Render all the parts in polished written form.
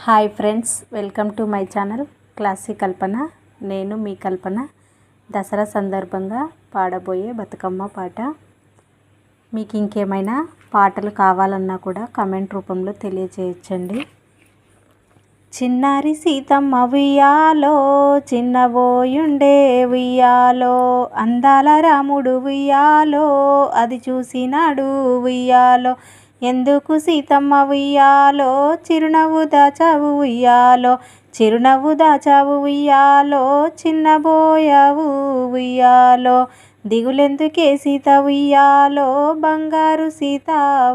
Hi friends, welcome to my channel classic Kalpana. నేను మీ కల్పన. దసరా సందర్భంగా పాడబోయే బతుకమ్మ పాట. మీకు ఇంకేమైనా పాటలు కావాలన్నా కూడా కమెంట్ రూపంలో తెలియజేయచ్చండి. చిన్నారి సీతమ్మ ఉయ్యాలో, చిన్నబోయుండే ఉయ్యాలో, అందాల రాముడు ఉయ్యాలో, అది చూసినాడు ఉయ్యాలో. ఎందుకు సీతమ్మ ఉయ్యాలో, చిరునవ్వు దాచావు ఉయ్యాలో, చిరునవ్వు దాచావు ఉయ్యాలో, చిన్నబోయావు ఉయ్యాలో. దిగులెందుకే సీత ఉయ్యాలో, బంగారు సీత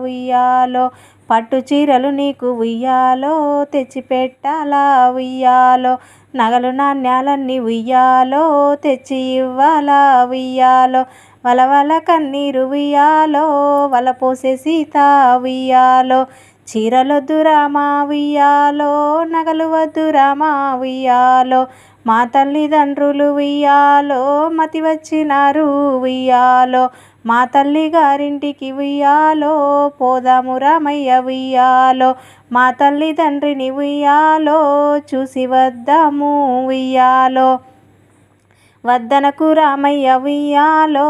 ఉయ్యాలో, పట్టు చీరలు నీకు ఉయ్యాలో, తెచ్చిపెట్టాలా ఉయ్యాలో, నగలు నాణ్యాలన్నీ ఉయ్యాలో, తెచ్చి ఇవ్వాలా ఉయ్యాలో. వలవల కన్నీరు ఉయ్యాలో, వలపోసే సీత ఉయ్యాలో, చీరలొద్దు రామా ఉయ్యాలో, నగలు వద్దు రామా ఉయ్యాలో, మా తల్లిదండ్రులు ఉయ్యాలో, మతి వచ్చినారు ఉయ్యాలో, మా తల్లి గారింటికి ఉయ్యాలో, పోదాము రామయ్య ఉయ్యాలో, మా తల్లిదండ్రిని ఉయ్యాలో, చూసి వద్దాము ఉయ్యాలో. వద్దనకు రామయ్య ఉయ్యాలో,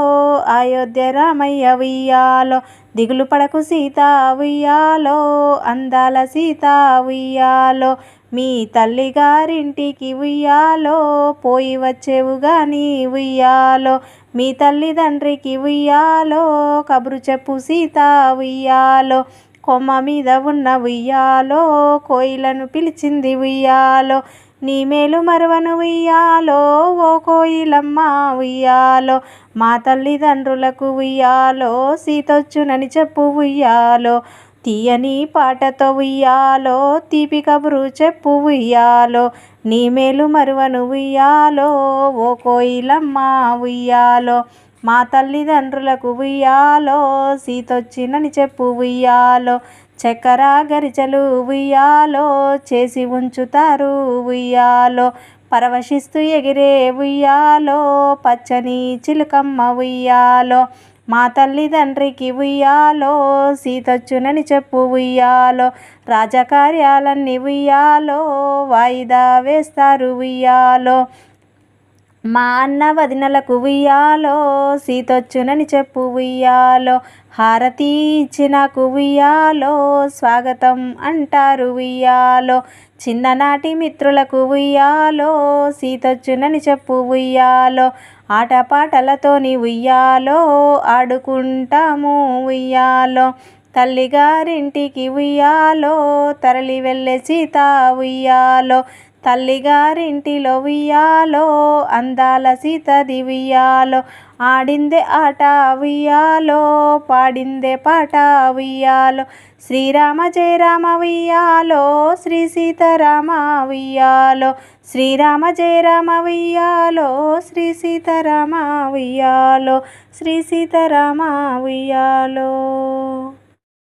అయోధ్య రామయ్య ఉయ్యాలో, దిగులు పడకు సీత ఉయ్యాలో, అందాల సీత ఉయ్యాలో, మీ తల్లిగారింటికి ఉయ్యాలో, పోయి వచ్చేవు గాని ఉయ్యాలో, మీ తల్లిదండ్రికి ఉయ్యాలో, కబురు చెప్పు సీత ఉయ్యాలో, కొమ్మ మీద ఉన్న ఉయ్యాలో, కోయిలను పిలిచింది ఉయ్యాలో, నీ మేలు మరువను ఉయ్యాలో, ఓ కోయిలమ్మ ఉయ్యాలో, మా తల్లిదండ్రులకు ఉయ్యాలో, సీతొచ్చునని చెప్పు ఉయ్యాలో, తీయని పాటతో ఉయ్యాలో, తీపి కబురు చెప్పు ఉయ్యాలో, నీ మేలు మరువను ఉయ్యాలో, ఓ కోయిలమ్మ ఉయ్యాలో, మా తల్లిదండ్రులకు ఉయ్యాలో, సీతొచ్చినని చెప్పు ఉయ్యాలో, చక్కెర గరిచెలు ఉయ్యాలో, చేసి ఉంచుతారు ఉయ్యాలో, పరవశిస్తూ ఎగిరే ఉయ్యాలో, పచ్చని చిలుకమ్మ ఉయ్యాలో, మా తల్లిదండ్రికి ఉయ్యాలో, సీతొచ్చునని చెప్పు ఉయ్యాలో, రాజకార్యాలన్నీ ఉయ్యాలో, వాయిదా వేస్తారు ఉయ్యాలో, మా అన్న వదినలకు ఉయ్యాలో, సీతొచ్చునని చెప్పు ఉయ్యాలో, హారతి ఇచ్చినాకు ఉయ్యాలో, స్వాగతం అంటారు ఉయ్యాలో, చిన్ననాటి మిత్రులకు ఉయ్యాలో, సీతొచ్చునని చెప్పు ఉయ్యాలో, ఆటపాటలతోని ఉయ్యాలో, ఆడుకుంటాము ఉయ్యాలో, తల్లిగారింటికి ఉయ్యాలో, తరలి వెళ్ళే సీత ఉయ్యాలో, తల్లిగారింటిలో ఉయ్యాలో, అందాల సీతది ఉయ్యాలో, ఆడిందే ఆట ఉయ్యాలో, పాడిందే పాట ఉయ్యాలో, శ్రీరామ జయ రామ ఉయ్యాలో, శ్రీ సీతారామ ఉయ్యాలో, శ్రీరామ జయ రామ ఉయ్యాలో, శ్రీ సీతారామ ఉయ్యాలో, శ్రీ సీతారామ ఉయ్యాలో.